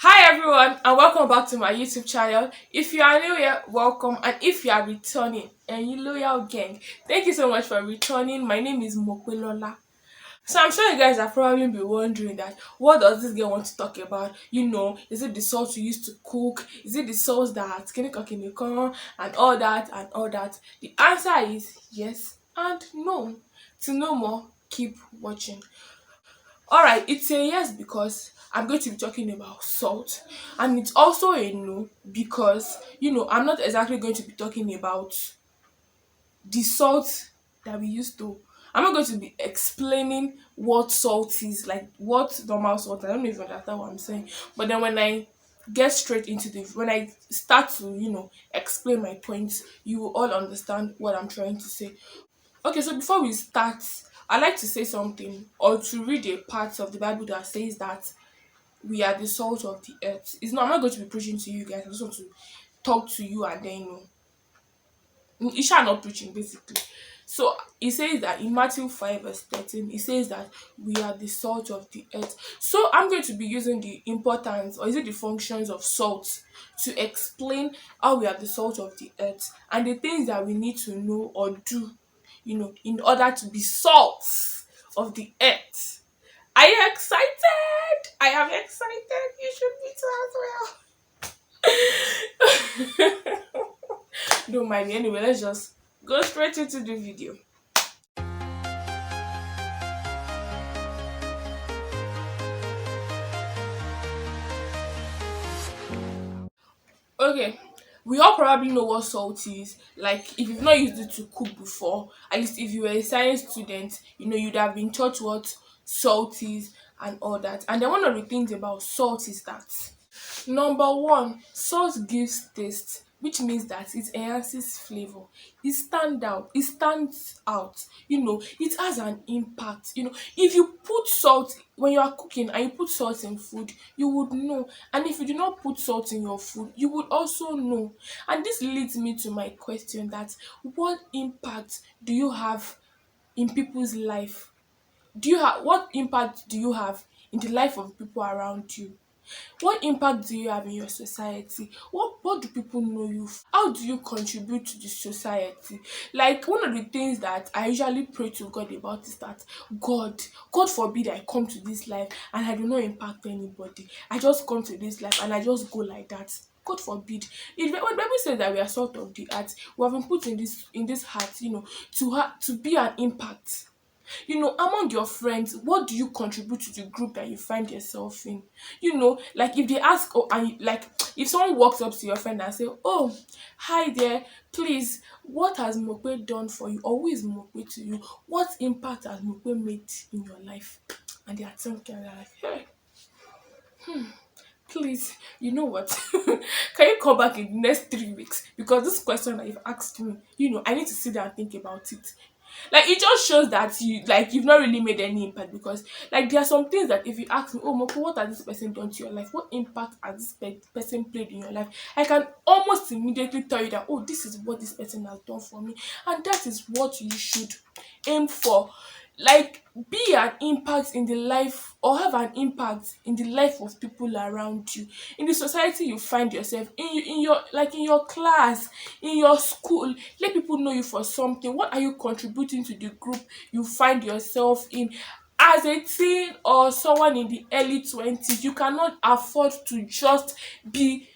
Hi everyone, and welcome back to my YouTube channel. If you are new here, welcome, and if you are returning and you loyal gang, thank you so much for returning. My name is Mopelola. So I'm sure you guys are probably be wondering that what does this girl want to talk about? Is it the salt you used to cook? Is it the sauce that skinny corn and all that and all that? The answer is yes and no. To know more, keep watching. All right, it's a yes because I'm going to be talking about salt, and it's also a no because I'm not exactly going to be talking about the salt that we used to. I'm not going to be explaining what salt is, like what normal salt. I don't know if you understand what I'm saying, but then when I get straight into when I start to explain my points, you will all understand what I'm trying to say. Okay, so before we start, I like to say something or to read a part of the Bible that says that we are the salt of the earth. It's not. I'm not going to be preaching to you guys. I just want to talk to you, and then you shall not preaching basically. So it says that in Matthew 5 verse 13, it says that we are the salt of the earth. So I'm going to be using the importance, or is it the functions of salt, to explain how we are the salt of the earth and the things that we need to know or do, in order to be salt of the earth. Are you excited? I am excited. You should be too as well. Don't mind me. Anyway, let's just go straight into the video. Okay, we all probably know what salt is. Like, if you've not used it to cook before, at least if you were a science student, you'd have been taught what salt is and all that. And then one of the things about salt is that number one, salt gives taste, which means that it enhances flavor. It stands out. It has an impact. If you put salt when you are cooking and you put salt in food, you would know. And if you do not put salt in your food, you would also know. And this leads me to my question that what impact do you have in people's life? What impact do you have in the life of people around you? What impact do you have in your society? What do people know you for? How do you contribute to the society? Like, one of the things that I usually pray to God about is that God forbid I come to this life and I do not impact anybody. I just come to this life and I just go like that. God forbid. When the Bible says that we are salt of the earth, we have been put in this heart, to be an impact. Among your friends, what do you contribute to the group that you find yourself in? Like, if they ask, oh, and like, if someone walks up to your friend and say, oh, hi there, please, what has Mope done for you, or who is Mope to you? What impact has Mope made in your life? And they are thinking like, hey, please, you know what? Can you come back in the next 3 weeks? Because this question that you've asked me, I need to sit down and think about it. Like, it just shows that you've not really made any impact, because like there are some things that if you ask me, oh Moko, what has this person done to your life? What impact has this person played in your life? I can almost immediately tell you that, oh, this is what this person has done for me, and that is what you should aim for. Like, be an impact in the life, or have an impact in the life of people around you, in the society you find yourself in your, like, in your class, in your school. Let people know you for something. What are you contributing to the group you find yourself in? As a teen or someone in the early 20s, you cannot afford to just be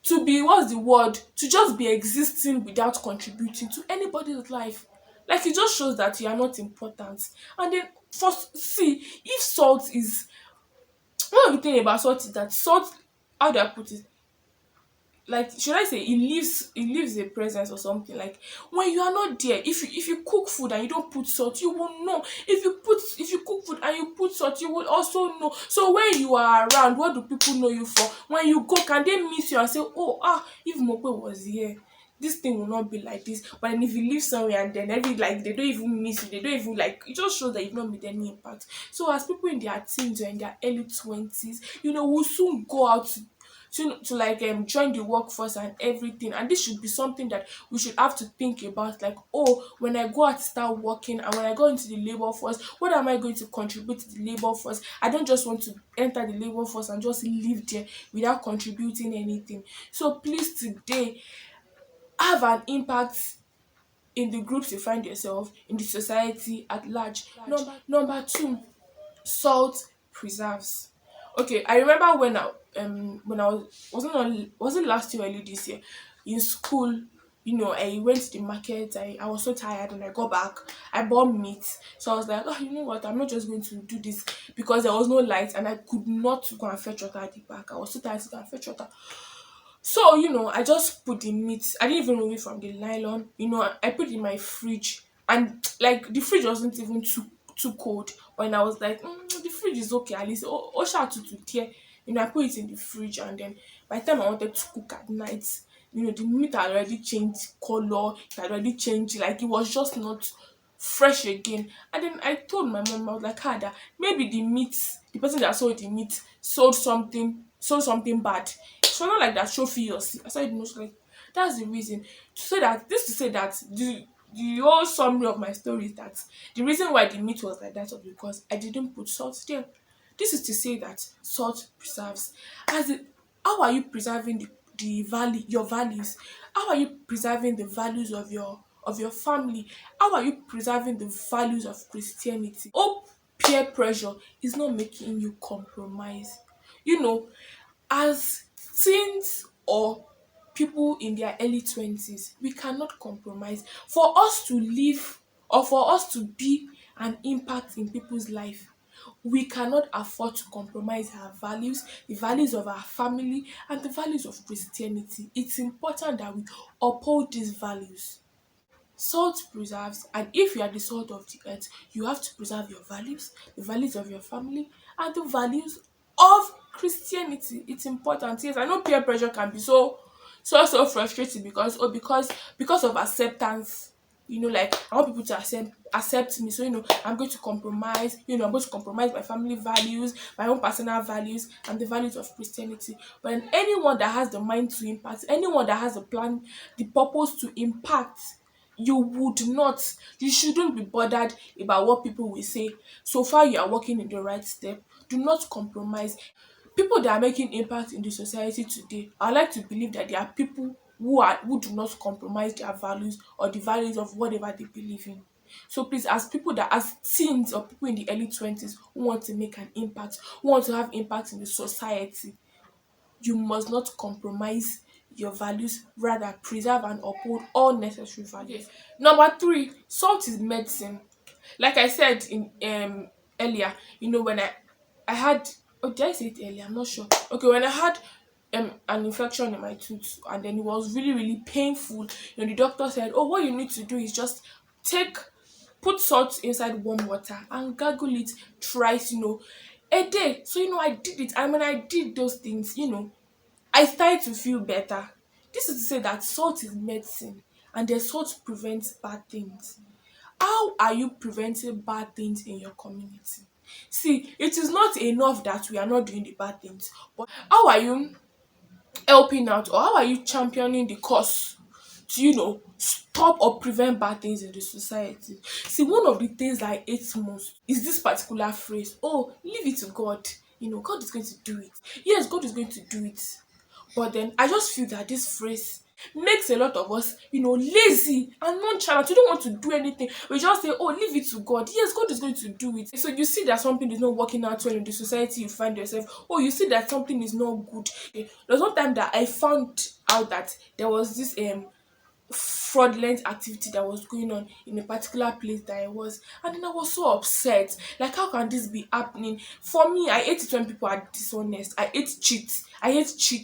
what's the word, to just be existing without contributing to anybody's life. Like, it just shows that you are not important. And then, see, if salt is, one of the thing about salt is that salt, how do I put it, like, should I say, it leaves a presence or something. Like, when you are not there, if you cook food and you don't put salt, you will know. If you cook food and you put salt, you will also know. So when you are around, what do people know you for? When you go, can they miss you and say, oh, if Mope was here, this thing will not be like this? But then if you live somewhere and then they don't even miss you, they don't even, like, it just shows that you've not made any impact. So as people in their teens or in their early 20s, will soon go out to like join the workforce and everything. And this should be something that we should have to think about, like, oh, when I go out to start working and when I go into the labor force, what am I going to contribute to the labor force? I don't just want to enter the labor force and just live there without contributing anything. So please, today, have an impact in the groups you find yourself, in the society at large. Number two, salt preserves. Okay, I remember when I was it last year or early this year in school. I went to the market. I was so tired, and I got back. I bought meat, so I was like, oh, you know what? I'm not just going to do this because there was no light and I could not go and fetch water at the back. I was so tired to go and fetch water. So, I just put the meat. I didn't even remove it from the nylon. I put it in my fridge, and like the fridge wasn't even too cold. When I was like, the fridge is okay, at least. Oh, shout to tear. I put it in the fridge, and then by the time I wanted to cook at night, the meat had already changed color. It had already changed. Like, it was just not fresh again. And then I told my mom, I was like, that maybe the person that sold the meat sold something bad. So not like that trophy or I said, no, like, that's the reason. To say that the whole summary of my story is that the reason why the meat was like that was because I didn't put salt there. This is to say that salt preserves. How are you preserving the value your values? How are you preserving the values of your family? How are you preserving the values of Christianity? Hope peer pressure is not making you compromise. You know, as teens or people in their early 20s, we cannot compromise. For us to live or for us to be an impact in people's life, we cannot afford to compromise our values, the values of our family, and the values of Christianity. It's important that we uphold these values. Salt preserves, and if you are the salt of the earth, you have to preserve your values, the values of your family, and the values of Christianity. It's important. Yes, I know peer pressure can be so frustrating because because of acceptance. Like, I want people to accept me, so I'm going to compromise. I'm going to compromise my family values, my own personal values, and the values of Christianity. But then anyone that has the mind to impact, anyone that has a plan, the purpose to impact, you shouldn't be bothered about what people will say. So far you are walking in the right step. Do not compromise. People that are making impact in the society today, I like to believe that there are people who do not compromise their values or the values of whatever they believe in. So please, as teens or people in the early 20s who want to make an impact, who want to have impact in the society, you must not compromise your values, rather preserve and uphold all necessary values. Number three, salt is medicine. Like I said in earlier, when I had, oh, did I say it earlier? I'm not sure. Okay, when I had an infection in my tooth, and then it was really really painful. The doctor said, oh, what you need to do is just take put salt inside warm water and gargle it thrice, a day. So I did it, and when I did those things, I started to feel better. This is to say that salt is medicine, and the salt prevents bad things. How are you preventing bad things in your community? See, it is not enough that we are not doing the bad things, but how are you helping out, or how are you championing the cause to stop or prevent bad things in the society? See, one of the things I hate most is this particular phrase, oh, leave it to God. God is going to do it. Yes, God is going to do it. But then I just feel that this phrase makes a lot of us, lazy and nonchalant. We don't want to do anything. We just say, oh, leave it to God. Yes, God is going to do it. So you see that something is not working out well in the society you find yourself. Oh, you see that something is not good. There's one time that I found out that there was this fraudulent activity that was going on in a particular place that I was, and then I was so upset. Like, how can this be happening? For me, I hate it when people are dishonest. I hate cheats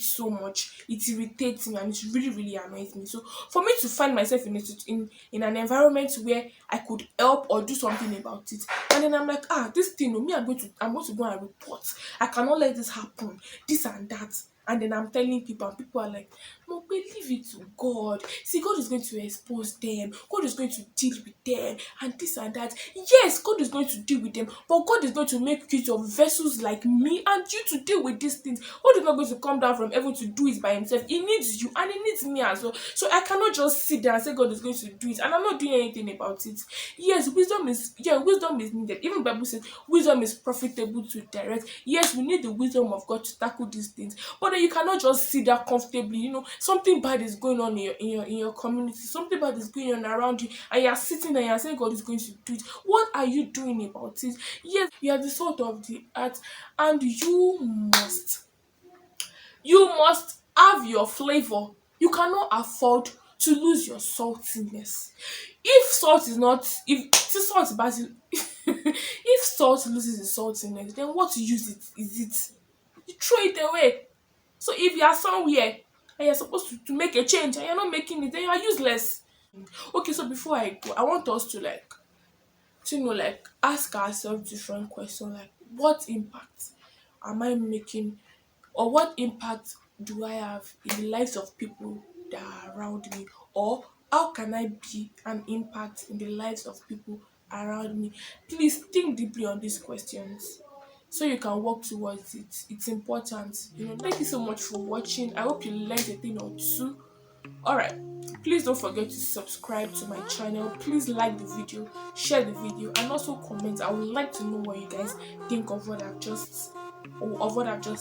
so much. It irritates me, and it really really annoys me. So for me to find myself in an environment where I could help or do something about it, and then I'm like, this thing, me, I'm going to go and report. I cannot let this happen, this and that. And then I'm telling people, and people are like, no, but leave it to God. See, God is going to expose them. God is going to deal with them, and this and that. Yes, God is going to deal with them, but God is going to make use of vessels like me and you to deal with these things. God is not going to come down from heaven to do it by himself. He needs you, and he needs me as well. So I cannot just sit there and say God is going to do it, and I'm not doing anything about it. Yes, wisdom is needed. Even Bible says wisdom is profitable to direct. Yes, we need the wisdom of God to tackle these things, but then you cannot just sit there comfortably. Something bad is going on in your community, something bad is going on around you, and you're sitting there and you're saying God is going to do it. What are you doing about it? Yes, you are the salt of the earth, and you must have your flavor. You cannot afford to lose your saltiness. If salt is not, if see, salt is basi- if salt loses its saltiness, then what use it is it? You throw it away. So if you are somewhere and you're supposed to make a change and you're not making it, then you are useless. Okay, so before I go, I want us to ask ourselves different questions, like what impact am I making, or what impact do I have in the lives of people that are around me, or how can I be an impact in the lives of people around me? Please think deeply on these questions so you can work towards it. It's important. Thank you so much for watching. I hope you learned a thing or two. Alright, please don't forget to subscribe to my channel. Please like the video, share the video, and also comment. I would like to know what you guys think of what I've just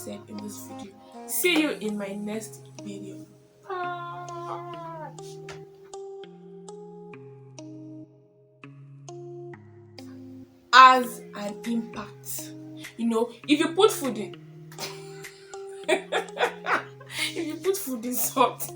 said in this video. See you in my next video. As an impact, if you put food in if you put food in salt,